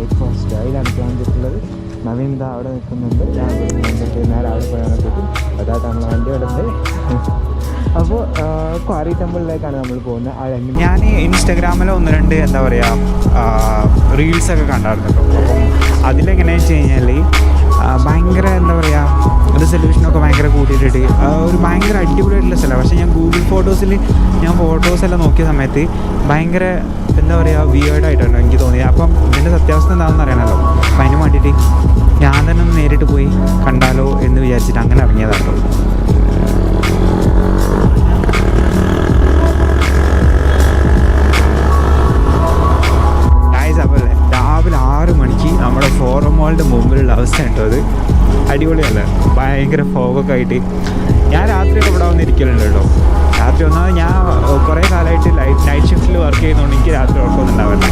Breakfast അതിലാണ് plan ചെയ്തിട്ടുള്ളത്. നവീൻ ഇതാ അവിടെ നിൽക്കുന്നുണ്ട്. ഞാൻ വന്നിട്ട് നേരെ അവിടെ പോയാണ് പറ്റും. അതായിട്ട് നമ്മൾ വണ്ടി അവിടെ ഉണ്ട്. അപ്പോൾ ക്വാറി ടെമ്പിളിലേക്കാണ് നമ്മൾ പോകുന്നത്. ഞാൻ ഇൻസ്റ്റാഗ്രാമിൽ 1-2 എന്താ പറയുക റീൽസൊക്കെ കണ്ടായിരുന്നു. അപ്പം അതിലെങ്ങനെയാണെന്ന് വെച്ച് കഴിഞ്ഞാൽ ഭയങ്കര എന്താ പറയുക റിസൊല്യൂഷനൊക്കെ ഭയങ്കര കൂട്ടിയിട്ടിട്ട് ഒരു ഭയങ്കര അടിപൊളിയായിട്ടുള്ള സ്ഥലമാണ്. പക്ഷേ ഞാൻ ഗൂഗിൾ ഫോട്ടോസിൽ ഫോട്ടോസെല്ലാം നോക്കിയ സമയത്ത് ഭയങ്കര എന്താ പറയുക വിയേർഡായിട്ടാണ് എനിക്ക് തോന്നിയത്. അപ്പം ഇതിൻ്റെ സത്യാവസ്ഥ എന്താണെന്ന് അറിയണമല്ലോ. അപ്പം അതിന് വേണ്ടിയിട്ട് ഞാൻ തന്നെ ഒന്ന് നേരിട്ട് പോയി കണ്ടാലോ എന്ന് വിചാരിച്ചിട്ട് അങ്ങനെ ഇറങ്ങിയതാണല്ലോ. രാവിലെ 6 മണിക്ക് നമ്മുടെ ഫോറം മോളിൻ്റെ മുമ്പിലുള്ള അവസ്ഥ ഉണ്ടോ അത് അടിപൊളിയല്ല. ഭയങ്കര ഫോഗൊക്കെ ആയിട്ട് ഞാൻ രാത്രിയൊക്കെ ഇവിടെ വന്നിരിക്കലുണ്ട് കേട്ടോ. രാത്രി ഒന്നാമത് ഞാൻ കുറേ കാലമായിട്ട് നൈറ്റ് ഷിഫ്റ്റിൽ വർക്ക് ചെയ്യുന്നതുകൊണ്ട് എനിക്ക് രാത്രി ഉറക്കമൊന്നും ഉണ്ടാവില്ല.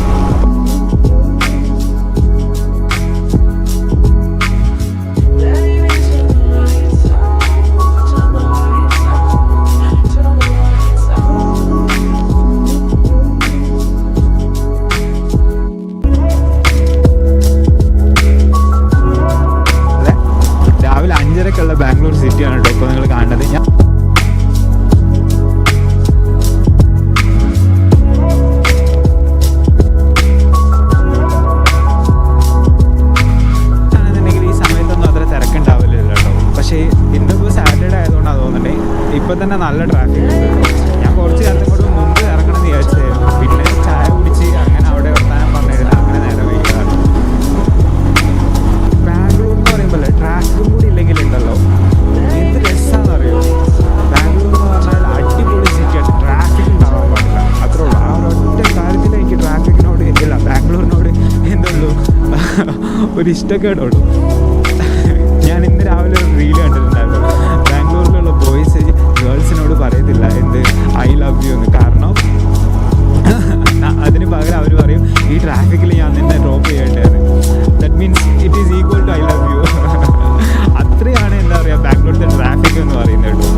ബാംഗ്ലൂർ സിറ്റിയാണ് കേട്ടോ ഇപ്പോൾ നിങ്ങൾ കാണുന്നത്. ഞാൻ ആണെന്നുണ്ടെങ്കിൽ ഈ സമയത്തൊന്നും അത്ര തിരക്കുണ്ടാവില്ലല്ലോ കേട്ടോ. പക്ഷേ ഇന്നിപ്പോൾ സാറ്റർഡേ ആയതുകൊണ്ടാണ് തോന്നുന്നുണ്ട് ഇപ്പം തന്നെ നല്ല ട്രാഫിക് ഉണ്ട്. ഞാൻ കുറച്ച് കാലത്തും കൂടെ മുമ്പ് ഇറങ്ങണം എന്ന് വിചാരിച്ചായിരുന്നു. പിന്നെ ചായ കുടിച്ച് അങ്ങനെ അവിടെ വർത്താനം പറഞ്ഞിരുന്ന അങ്ങനെ നേരം വൈകാറ്. ബാംഗ്ലൂർ എന്ന് പറയുമ്പോൾ ട്രാഫിക്കും കൂടി ഇല്ലെങ്കിലുണ്ടല്ലോ എന്ത് രസമാണെന്ന് അറിയോ. ബാംഗ്ലൂർ എന്ന് പറഞ്ഞാൽ അടിപൊളി സിറ്റിയാണ്. ട്രാഫിക് ഉണ്ടാവാൻ പാടില്ല, അത്രേ ഉള്ളൂ. ആ ഒരൊറ്റ കാര്യത്തിൽ എനിക്ക് ട്രാഫിക്കിനോട് ഇല്ല ബാംഗ്ലൂരിനോട് എന്തുള്ളൂ ഒരു ഇഷ്ടക്കേടുള്ളൂ. ഞാൻ ഇന്ന് രാവിലെ ഒരു റീൽ കണ്ടിട്ടുണ്ടായിരുന്നു. ബാംഗ്ലൂരിലുള്ള ബോയ്സ് ഗേൾസിനോട് പറയത്തില്ല എന്ത് ഐ ലവ് യു എന്ന്. കാരണം അതിന് പകരം അവർ പറയും ഈ ട്രാഫിക്കിൽ ഞാൻ നിന്നെ ഡ്രോപ്പ് ചെയ്യേണ്ടതാണ്. That means it is equal to I love you. അത്രയാണ് എന്താ പറയുക ബാംഗ്ലൂരിലെ ട്രാഫിക് എന്ന് പറയുന്നത് കേട്ടോ.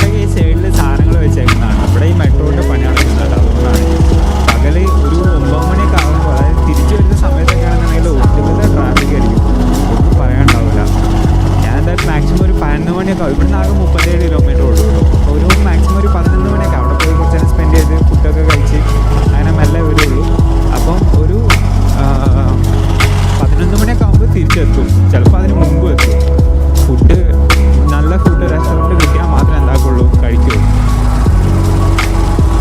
ഈ സൈഡിൽ സാധനങ്ങൾ വെച്ചേക്കുന്നതാണ്. ഇവിടെ ഈ മെട്രോയുടെ പണി നടക്കുന്നത്. അതുകൊണ്ടാണ് പകല് ഒരു 9 മണിയൊക്കെ ആകുമ്പോൾ, അതായത് തിരിച്ചു വരുന്ന സമയത്തൊക്കെ ആണെന്നുണ്ടെങ്കിൽ ഒട്ടുമിക്ക ട്രാഫിക് ആയിരിക്കും. ഒന്നും പറയാനുണ്ടാവില്ല. ഞാൻ എന്തായാലും മാക്സിമം ഒരു 11 മണിയൊക്കെ ആവും. ഇവിടുന്ന് ആകെ 37 കിലോമീറ്റർ ഉള്ളൂ കേട്ടോ. അപ്പോൾ ഒരു മാക്സിമം ഒരു 11 മണിയൊക്കെ അവിടെ പോയി കുറച്ച് നേരം സ്പെൻഡ് ചെയ്ത് ഫുഡൊക്കെ കഴിച്ച് അങ്ങനെ മെല്ലെ വരുള്ളൂ. അപ്പം ഒരു 11 മണിയൊക്കെ ആകുമ്പോൾ തിരിച്ചെത്തും. ചിലപ്പോൾ അതിന് മുമ്പ് എത്തും. ഫുഡ് നല്ല ഫുഡ് റെസ്റ്റോറൻറ്റ് കിട്ടിയാൽ മാത്രമേ എന്താക്കുള്ളൂ കഴിക്കുള്ളൂ.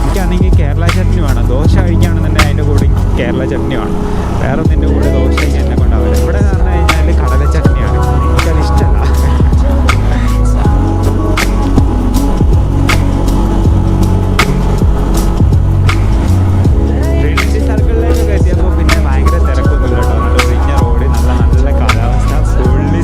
എനിക്കാണെങ്കിൽ കേരള ചട്നി വേണം. ദോശ കഴിക്കുകയാണെന്നുണ്ടെങ്കിൽ അതിൻ്റെ കൂടെ കേരള ചട്നി വേണം. വേറെ ഒന്നിൻ്റെ കൂടെ ദോശ കഴിക്കാൻ എന്നെ കൊണ്ടാവില്ല. ഇവിടെ എന്ന് പറഞ്ഞു കഴിഞ്ഞാൽ കടല ചട്നിയാണ്. എനിക്കത് ഇഷ്ടമല്ല. ട്രിനിറ്റി സർക്കിളിലേക്കൊക്കെ എത്തിയപ്പോൾ പിന്നെ ഭയങ്കര തിരക്കൊന്നുമില്ല കേട്ടോ. നല്ല ഒഴിഞ്ഞ റോഡ്, നല്ല നല്ല കാലാവസ്ഥ, ഫുള്ളി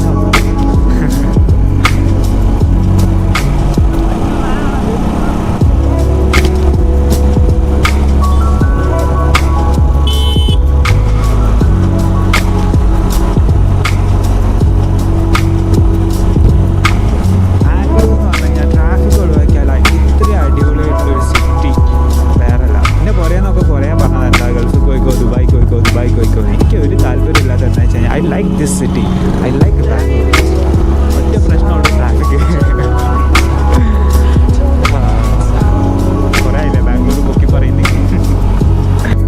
എനിക്ക് ഒരു താല്പര്യമില്ലാത്ത എന്താ വെച്ച് കഴിഞ്ഞാൽ I like this city, I like Bangalore. ഒറ്റ പ്രശ്നമുള്ളൂ ട്രാഫിക്. കുറേ ആയില്ലേ ബാംഗ്ലൂർ പൊക്കി പറയുന്നത്.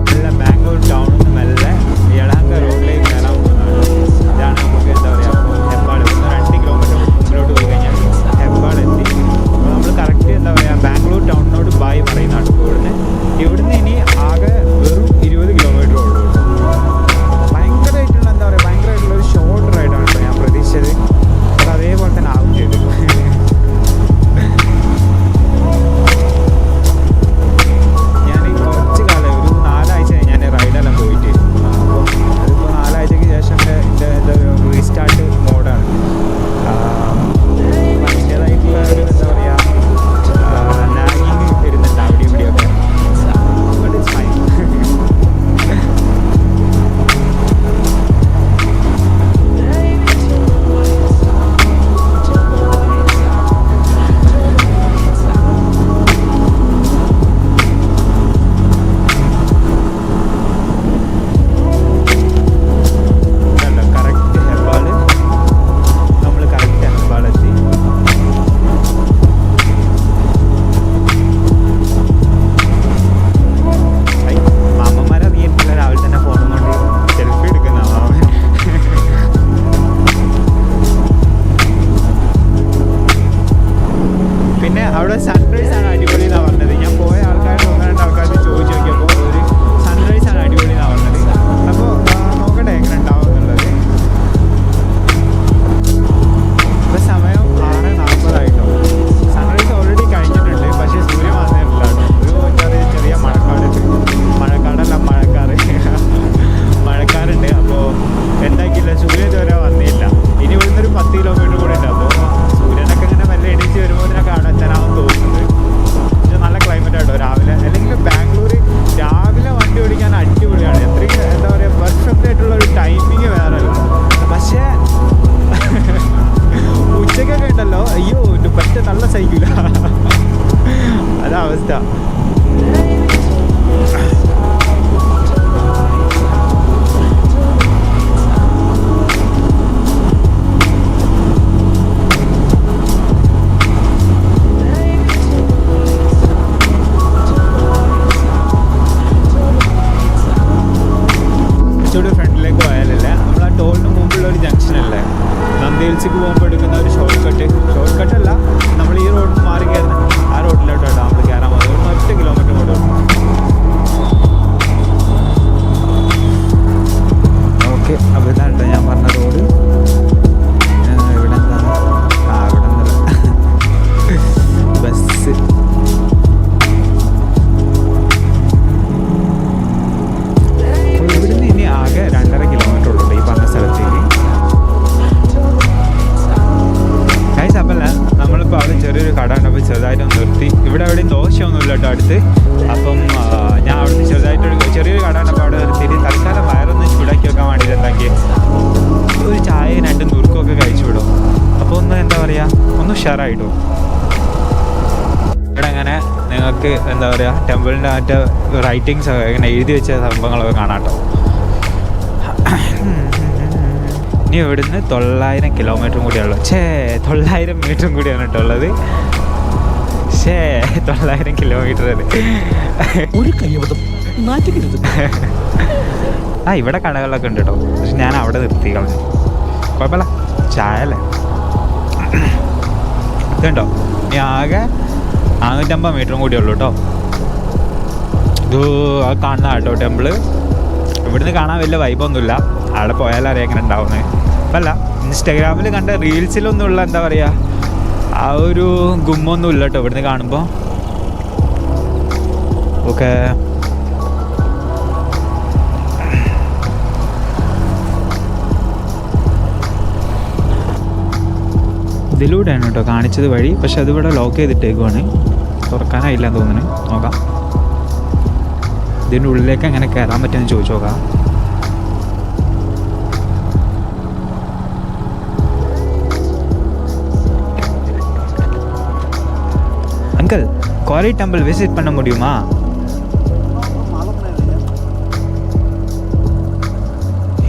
നല്ല ബാംഗ്ലൂർ ടൗണിൽ നിന്ന് മെല്ലെ യളാങ്ക റോഡിലേക്ക് കയറാൻ പോകുന്നതാണ്. ഇതാണ് നമുക്ക് എന്താ പറയുക ഹെബ്ബാൾ. 2 കിലോമീറ്റർ മുമ്പിലോട്ട് പോയി കഴിഞ്ഞാൽ ഹെബ്ബാൾ എത്തി. അപ്പോൾ നമ്മൾ കറക്റ്റ് എന്താ പറയുക ബാംഗ്ലൂർ ടൗണിനോട് ബായ് പറയുന്നതാണ്. ഇവിടുന്ന് ഇനി ആകെ വെറും 20 കിലോമീറ്റർ ഉള്ളൂ. ഭയങ്കരമായിട്ടുള്ള എന്താ പറയുക ഭയങ്കരമായിട്ടുള്ള ഒരു ഷോർട്ട് റൈഡാണ് കേട്ടോ ഞാൻ പ്രതീക്ഷിച്ചത്. ഹിൽസിക്ക് പോകുമ്പോൾ എടുക്കുന്ന ഒരു ഷോർട്ട് കട്ടല്ല, നമ്മൾ ഈ റോഡിൽ മാറി കയറുന്ന ആ റോഡിലോട്ടാണ് നമ്മൾ കയറാൻ പോകുന്നത്. 10 കിലോമീറ്റർ കൂടെ. ഓക്കെ, അപ്പോൾ ഇതാണ് ഞാൻ പറഞ്ഞ റോഡ്. ഇവിടെ എന്താണ്? ഇവിടെ നിന്നല്ല, ബസ്. അപ്പോൾ ഇവിടുന്ന് ഇനി ആകെ 2.5 കിലോമീറ്റർ ഉള്ളൂ ഈ പറഞ്ഞ സ്ഥലത്തേക്ക്. അപ്പല്ല നമ്മളിപ്പോൾ അവിടെ ചെറിയൊരു കട കണ്ടപ്പോൾ ചെറുതായിട്ടൊന്ന് നിർത്തി. ഇവിടെ എവിടെയും ദോശയൊന്നുമില്ല കേട്ടോ അടുത്ത്. അപ്പം ഞാൻ അവിടുന്ന് ചെറിയൊരു കട കണ്ടപ്പോൾ അവിടെ നിർത്തിയിട്ട് തൽക്കാലം വയറൊന്ന് ചൂടാക്കി വെക്കാൻ വേണ്ടിയിട്ട് എന്താക്കി ഒരു ചായയും 2 നുറുക്കൊക്കെ കഴിച്ചു വിടും. അപ്പോൾ ഒന്ന് എന്താ പറയുക, ഒന്ന് ഉഷാറായിട്ടോ. ഇവിടെ അങ്ങനെ നിങ്ങൾക്ക് എന്താ പറയുക ടെമ്പിളിൻ്റെ മറ്റേ റൈറ്റിങ്സ് ഒക്കെ ഇങ്ങനെ എഴുതി വെച്ച സംഭവങ്ങളൊക്കെ കാണാം കേട്ടോ. ഇനി ഇവിടുന്ന് 900 കിലോമീറ്ററും കൂടിയുള്ളൂ. 900 മീറ്ററും കൂടിയാണ് കേട്ടോ ഉള്ളത്. 900 കിലോമീറ്റർ. ഒരു കയ്യബദ്ധം നാട്ടിക്കരുത്. ഇവിടെ കടകളൊക്കെ ഉണ്ട് കേട്ടോ, പക്ഷെ ഞാൻ അവിടെ നിർത്തി കളഞ്ഞു. കുഴപ്പമില്ല, ചായ അല്ലേ. ഇതുണ്ടോ, ഇനി ആകെ 450 മീറ്ററും കൂടി ഉള്ളൂ കേട്ടോ. ഇത് ആ കാണുന്ന കേട്ടോ ടെമ്പിള്. ഇവിടുന്ന് കാണാൻ വലിയ വൈബൊന്നുമില്ല, അവിടെ പോയാലും അറിയാം എങ്ങനെ ഉണ്ടാവുന്നത്. അല്ല, ഇൻസ്റ്റാഗ്രാമിൽ കണ്ട റീൽസിലൊന്നുമുള്ള എന്താ പറയുക ആ ഒരു ഗുമ്മൊന്നും ഇല്ല കേട്ടോ ഇവിടുന്ന് കാണുമ്പോൾ. ഓക്കെ, ഇതിലൂടെയാണ് കേട്ടോ കാണിച്ചത് വഴി. പക്ഷെ അതിവിടെ ലോക്ക് ചെയ്തിട്ടേക്കുവാണ്, തുറക്കാനായില്ലെന്ന് തോന്നുന്നു. നോക്കാം ഇതിൻ്റെ ഉള്ളിലേക്ക് എങ്ങനെ കയറാൻ പറ്റുമെന്ന് ചോദിച്ചു നോക്കാം. அங்கிள், குவாரி டெம்பிள் விசிட் பண்ண முடியுமா?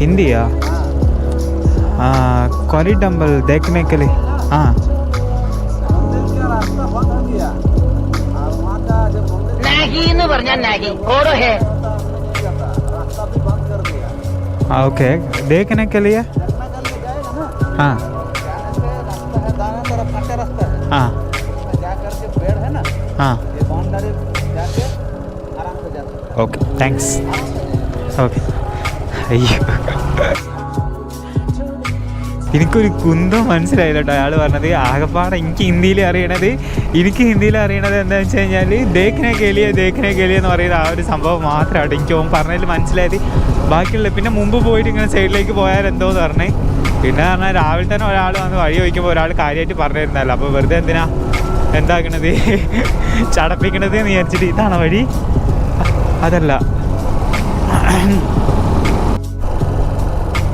हिंदी क्वारी टेम्पल देखने के लिए. हाँ, ओके, देखने के लिए. हाँ हाँ हाँ, ഓക്കെ, താങ്ക്സ്. ഓക്കെ. അയ്യോ, എനിക്കൊരു കുന്തം മനസ്സിലായില്ല കേട്ടോ അയാൾ പറഞ്ഞത്. ആകെപ്പാടെ എനിക്ക് ഹിന്ദിയിൽ അറിയണത് എന്താണെന്ന് വെച്ച് കഴിഞ്ഞാൽ ദേഖ്നെ കേലിയ എന്ന് പറയുന്ന ആ ഒരു സംഭവം മാത്രമായിട്ട് എനിക്ക് പറഞ്ഞതിൽ മനസ്സിലായത്. ബാക്കിയുള്ള പിന്നെ മുമ്പ് പോയിട്ട് ഇങ്ങനെ സൈഡിലേക്ക് പോയാൽ എന്തോന്ന് പറഞ്ഞേ. പിന്നെ പറഞ്ഞാൽ രാവിലെ തന്നെ ഒരാൾ വന്ന് വഴി ചോദിക്കുമ്പോൾ ഒരാൾ കാര്യമായിട്ട് പറഞ്ഞു തരുന്നതല്ല. അപ്പോൾ വെറുതെ എന്തിനാ എന്താക്കണത്, ചടപ്പിക്കണത് എന്ന് വിചാരിച്ചിട്ട് ഇതാണ് വഴി. അതല്ല,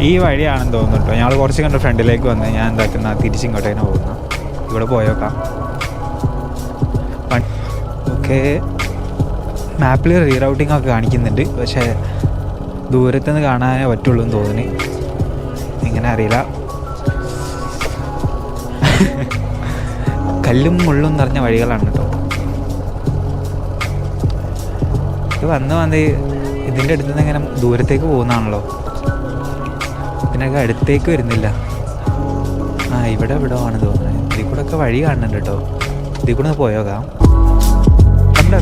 ഈ വഴിയാണെന്ന് തോന്നുന്നു കേട്ടോ. ഞങ്ങൾ കുറച്ച് കണ്ട് ഫ്രണ്ടിലേക്ക് വന്ന് ഞാൻ എന്താക്കുന്ന തിരിച്ചിങ്ങോട്ടേനെ പോകുന്ന. ഇവിടെ പോയേക്കാം. ഓക്കെ, മാപ്പിൽ റീറൗട്ടിംഗ് ഒക്കെ കാണിക്കുന്നുണ്ട്, പക്ഷേ ദൂരത്തുനിന്ന് കാണാനേ പറ്റുള്ളൂ എന്ന് തോന്നുന്നു. എങ്ങനെ അറിയില്ല. കല്ലും മുള്ളും നിറഞ്ഞ വഴികളാണ് കേട്ടോ. ഇത് വന്ന് ഇതിൻ്റെ അടുത്ത് നിന്ന് ഇങ്ങനെ ദൂരത്തേക്ക് പോകുന്നതാണല്ലോ, ഇതിനൊക്കെ അടുത്തേക്ക് വരുന്നില്ല. ഇവിടെ ആണ് തോന്നുന്നത്. ഇതിൽ കൂടെ ഒക്കെ വഴി കാണുന്നുണ്ട് കേട്ടോ. ഇതിൽ കൂടെ പോയോക്കാം.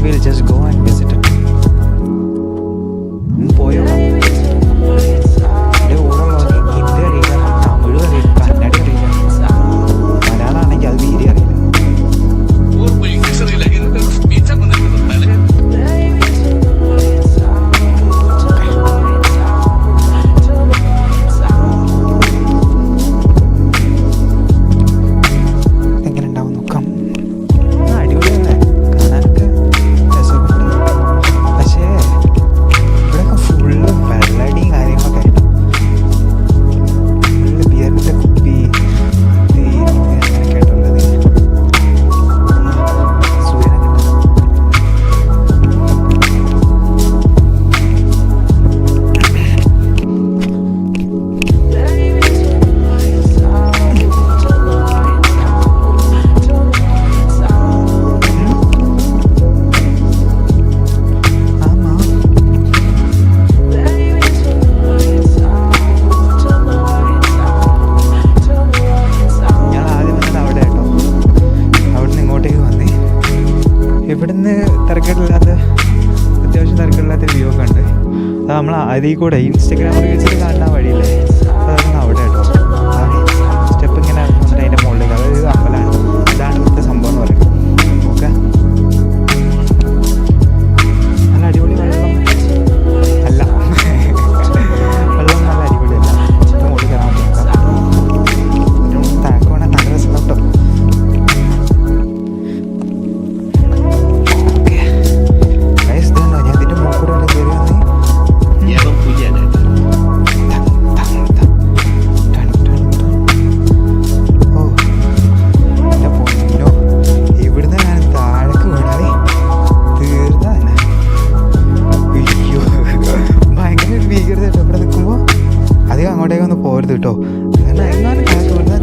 Will just go and visit. പോയോക്കാം. എൻ്റെ കൂടെ ഉള്ളവർക്ക് ഹിന്ദി അറിയില്ല, തമിഴ് അറിയില്ല, കന്നഡ അറിയില്ല, മലയാളമാണെങ്കിൽ അത് തീരെ അറിയില്ല. ഫുള്ള് നമ്മൾ അതിൽ കൂടെ Instagram റീൽസിൽ കാണുന്ന വഴിയില്ലേ, അതായിരുന്നു അവിടെ കേട്ടോ. സ്റ്റെപ്പ് ഇങ്ങനെ ഇറങ്ങുന്നുണ്ട് അതിൻ്റെ മുകളിലേക്ക്. അതൊരു അമ്പലമാണ്. ഇതാണ് ഇവിടുത്തെ സംഭവം എന്ന് പറയുന്നത്. ഓക്കെ, നല്ല അടിപൊളി വെള്ളം അല്ല, വെള്ളം നല്ല അടിപൊളിയല്ല. മുകളിൽ കയറാൻ നോക്കാം. താഴേക്ക് വേണേൽ നല്ല രസം കേട്ടോ. ഞാൻ ഇതിൻ്റെ മുകളിൽ കൂടെ കയറി വന്നേ. ഇവിടുന്ന് ഞാൻ താഴേക്ക് വീണാൽ തീർന്ന തന്നെ. അയ്യോ, ഭയങ്കര ഒരു ഭീകരത കേട്ടോ ഇവിടെ നിൽക്കുമ്പോൾ. അധികം അങ്ങോട്ടേക്ക് ഒന്ന് പോരുത് കേട്ടോ. കാരണം എങ്ങാനും താഴേക്ക് വീണാൽ